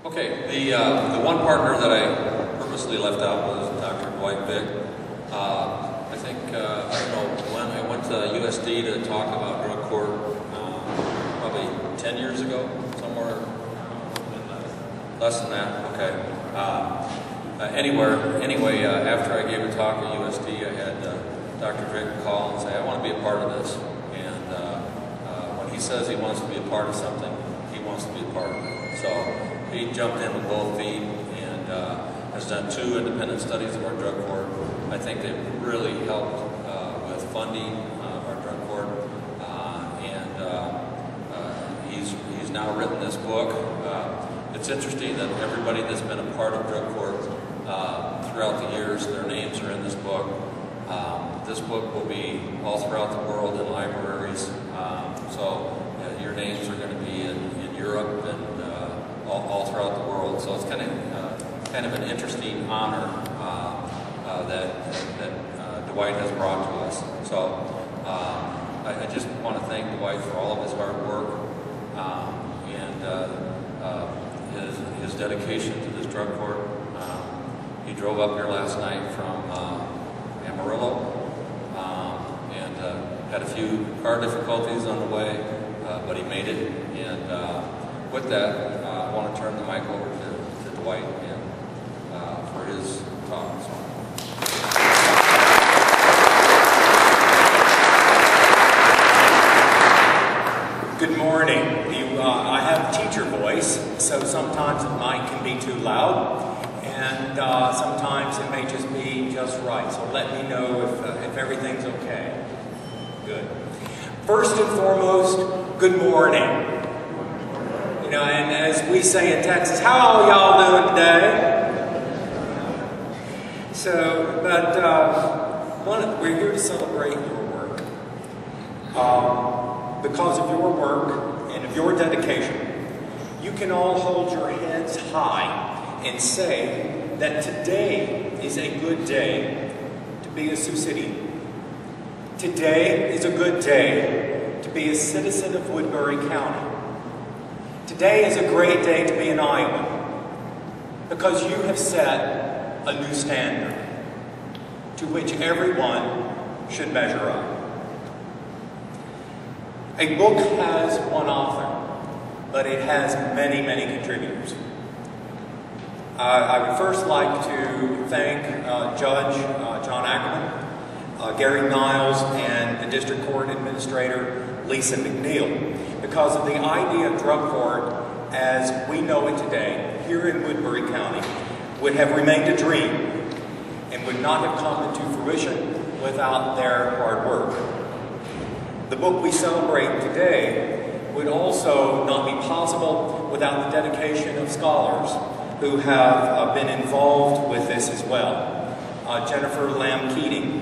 Okay, the one partner that I purposely left out was Dr. Dwight Vick. I think, I don't know, when I went to USD to talk about drug court, probably 10 years ago, somewhere less than that, okay. Anyway, after I gave a talk at USD, I had Dr. Vick call and say, I want to be a part of this. And when he says he wants to be a part of something, he wants to be a part of it. So he jumped in with both feet and has done 2 independent studies of our drug court. I think they've really helped with funding our drug court. He's now written this book. It's interesting that everybody that's been a part of drug court throughout the years, their names are in this book. This book will be all throughout the world in libraries. So your names are going to be in Europe and all throughout the world. So it's kind of an interesting honor that Dwight has brought to us. So I just want to thank Dwight for all of his hard work and his dedication to this drug court. He drove up here last night from Amarillo and had a few car difficulties on the way, but he made it. And with that, I want to turn the mic over to Dwight and, for his talk. Good morning. I have teacher voice, so sometimes the mic can be too loud, and sometimes it may just be just right. So let me know if everything's okay. Good. First and foremost, good morning. You know, and as we say in Texas, how are y'all doing today? So, but we're here to celebrate your work. Because of your work and of your dedication, you can all hold your heads high and say that today is a good day to be a Sioux City. Today is a good day to be a citizen of Woodbury County. Today is a great day to be an Iowan because you have set a new standard to which everyone should measure up. A book has one author, but it has many, many contributors. I would first like to thank Judge John Ackerman, Gary Niles, and the District Court Administrator Lisa McNeil, because of the idea of drug court as we know it today here in Woodbury County would have remained a dream and would not have come into fruition without their hard work. The book we celebrate today would also not be possible without the dedication of scholars who have been involved with this as well. Jennifer Lamb Keating,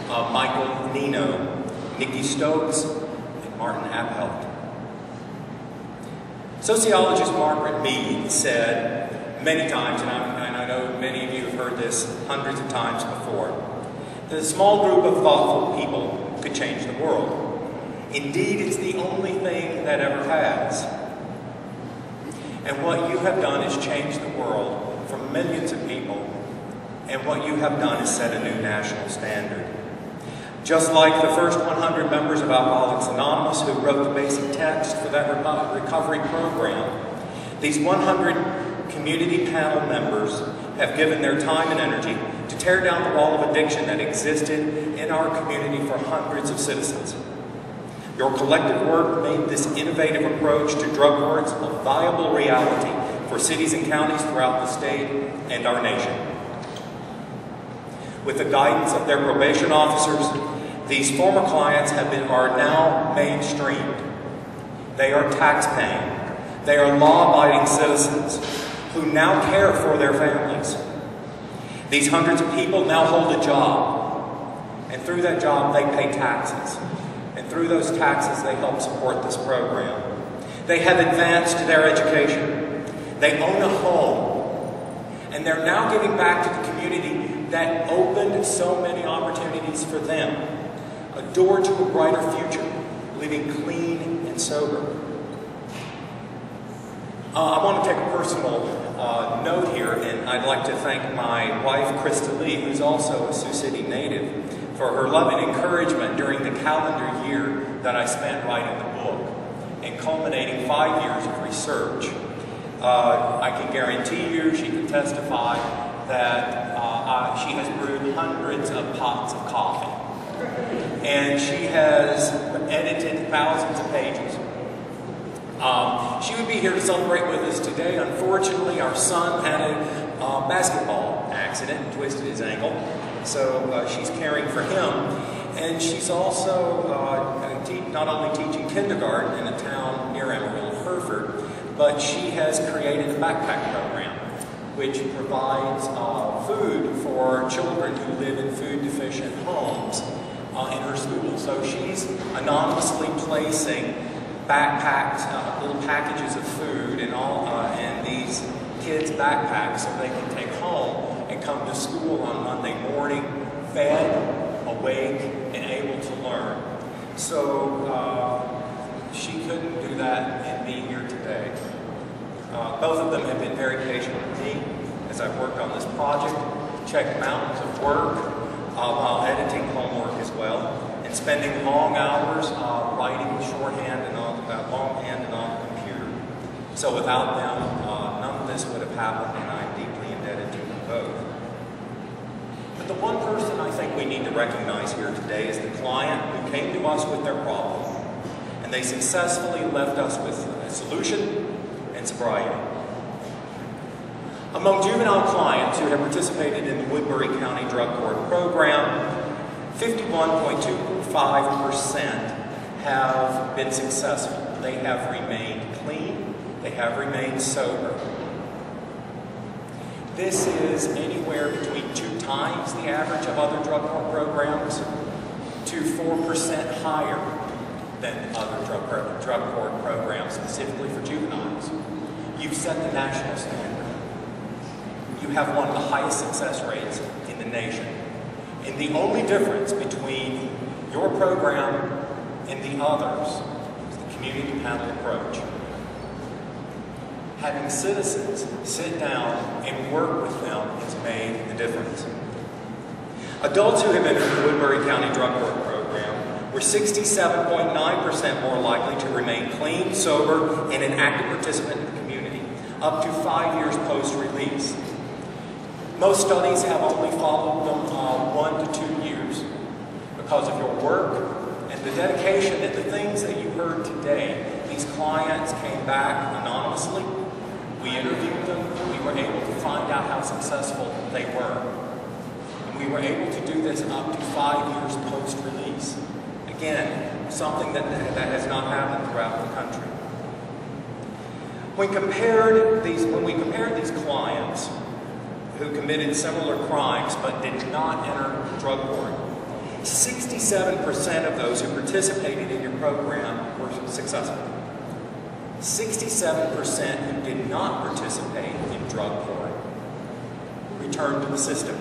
Michael Nino, Nikki Stokes, and Martin Appelt. Sociologist Margaret Mead said many times, and I know many of you have heard this hundreds of times before, that a small group of thoughtful people could change the world. Indeed, it's the only thing that ever has. And what you have done is change the world for millions of people, and what you have done is set a new national standard. Just like the first 100 members of Alcoholics Anonymous who wrote the basic text for that recovery program, these 100 community panel members have given their time and energy to tear down the wall of addiction that existed in our community for hundreds of citizens. Your collective work made this innovative approach to drug courts a viable reality for cities and counties throughout the state and our nation. With the guidance of their probation officers, these former clients are now mainstreamed. They are tax-paying. They are law-abiding citizens who now care for their families. These hundreds of people now hold a job, and through that job they pay taxes. And through those taxes, they help support this program. They have advanced their education. They own a home. And they're now giving back to the community that opened so many opportunities for them. A door to a brighter future, living clean and sober. I want to take a personal note here, and I'd like to thank my wife, Krista Lee, who's also a Sioux City native, for her love and encouragement during the calendar year that I spent writing the book, and culminating 5 years of research. I can guarantee you, she can testify, that she has brewed hundreds of pots of coffee. And she has edited thousands of pages. She would be here to celebrate with us today. Unfortunately, our son had a basketball accident and twisted his ankle, so she's caring for him. And she's also not only teaching kindergarten in a town near Amarillo, Hereford, but she has created a backpack program which provides food for children who live in food-deficient homes in her school. So she's anonymously placing backpacks, little packages of food in these kids' backpacks so they can take home and come to school on Monday morning, fed, awake, and able to learn. So she couldn't do that and be here today. Both of them have been very patient with me as I've worked on this project, checked mountains of work while editing homework as well, and spending long hours writing shorthand and longhand and on the computer. So without them, none of this would have happened, and I'm deeply indebted to them both. But the one person I think we need to recognize here today is the client who came to us with their problem, and they successfully left us with a solution and sobriety. Among juvenile clients who have participated in the Woodbury County Drug Court program, 51.25% have been successful. They have remained clean. They have remained sober. This is anywhere between 2 times the average of other drug court programs to 4% higher than other drug court programs, specifically for juveniles. You've set the national standard. You have one of the highest success rates in the nation. And the only difference between your program and the others is the community panel approach. Having citizens sit down and work with them has made the difference. Adults who have entered the Woodbury County Drug Court program were 67.9% more likely to remain clean, sober, and an active participant in the community, up to 5 years post-release. Most studies have only followed them 1 to 2 years. Because of your work and the dedication and the things that you heard today, these clients came back anonymously. We interviewed them. We were able to find out how successful they were. And we were able to do this up to 5 years post-release. Again, something that has not happened throughout the country. When we compared these clients who committed similar crimes but did not enter drug court, 67% of those who participated in your program were successful. 67% who did not participate in drug court returned to the system.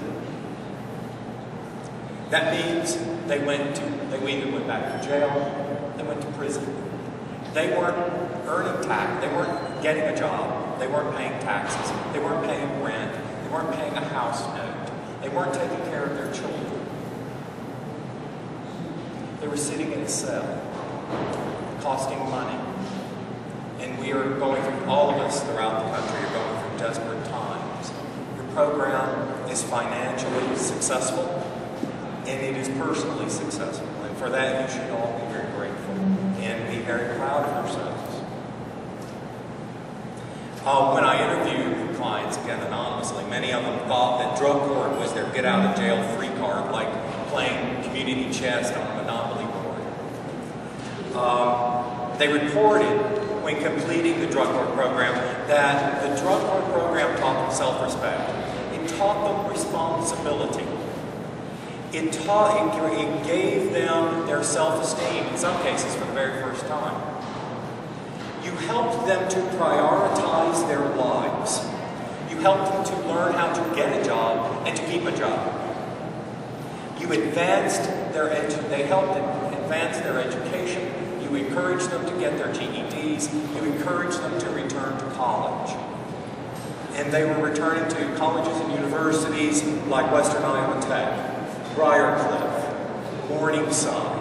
That means they either went back to jail, they went to prison. They weren't earning tax, they weren't getting a job, they weren't paying taxes, they weren't paying rent, they weren't paying a house note, they weren't taking care of their children. They were sitting in a cell, costing money. And we are going through, all of us throughout the country are going through desperate times. Your program is financially successful, and it is personally successful. And for that, you should all be very grateful and be very proud of yourselves. When I interviewed clients, again anonymously, many of them thought that drug court was their get-out-of-jail-free card, like playing community chess on a Monopoly board. They reported, when completing the drug court program, that the drug court program taught them self-respect. It taught them responsibility. It gave them their self-esteem, in some cases for the very first time. You helped them to prioritize their lives. You helped them to learn how to get a job and to keep a job. You advanced they helped advance their education. You encourage them to get their GEDs. You encourage them to return to college. And they were returning to colleges and universities like Western Iowa Tech, Briarcliff, Morningside,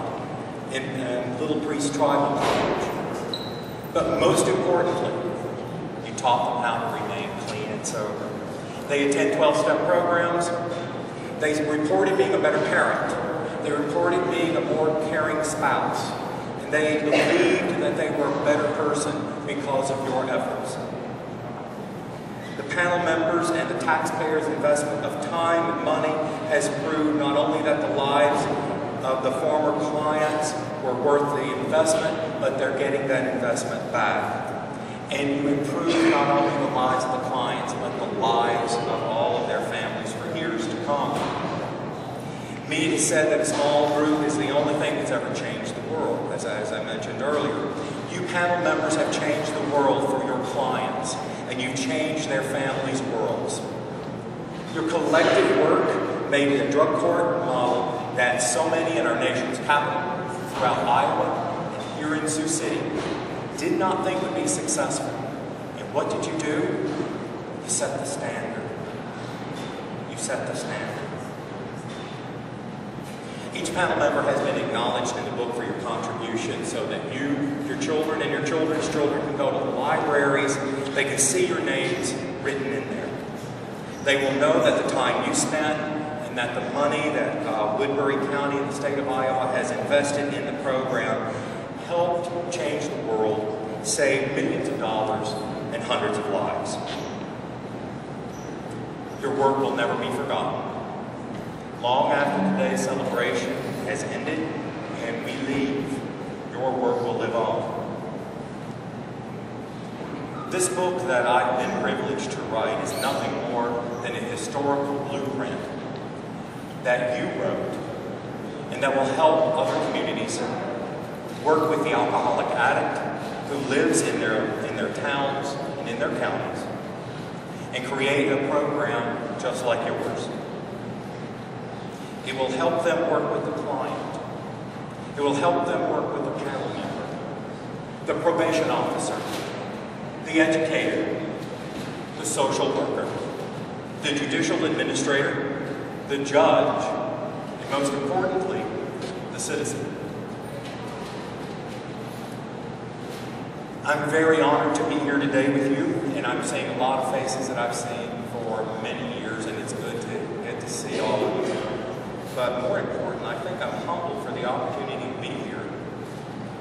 and Little Priest Tribal College. But most importantly, you taught them how to remain clean and sober. They attend 12-step programs. They reported being a better parent. They reported being a more caring spouse. And they believed that they were a better person because of your efforts. The panel members and the taxpayers' investment of time and money has proved not only that the lives of the former clients were worth the investment, but they're getting that investment back. And you improve not only the lives of the clients, but the lives of all of their families for years to come. Mead has said that a small group is the only thing that's ever changed the world, as I mentioned earlier. You panel members have changed the world for your clients, and you've changed their families' worlds. Your collective work made the drug court model that so many in our nation's capital, throughout Iowa, and here in Sioux City, did not think would be successful. And what did you do? You set the standard. You set the standard. Each panel member has been acknowledged in the book for your contribution so that you, your children, and your children's children can go to the libraries. They can see your names written in there. They will know that the time you spent and that the money that Woodbury County and the state of Iowa has invested in the program helped change the world, save millions of dollars, and hundreds of lives. Your work will never be forgotten. Long after today's celebration has ended and we leave, your work will live on. This book that I've been privileged to write is nothing more than a historical blueprint that you wrote and that will help other communities work with the alcoholic addict who lives in their towns and in their counties and create a program just like yours. It will help them work with the client. It will help them work with the panel member, the probation officer, the educator, the social worker, the judicial administrator, the judge, and most importantly, the citizen. I'm very honored to be here today with you, and I'm seeing a lot of faces that I've seen for many years, and it's good to get to see all of you. But more important, I think I'm humbled for the opportunity to be here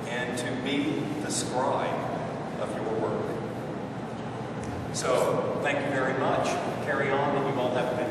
and to be the scribe of your work. So, thank you very much. Carry on, and you all have a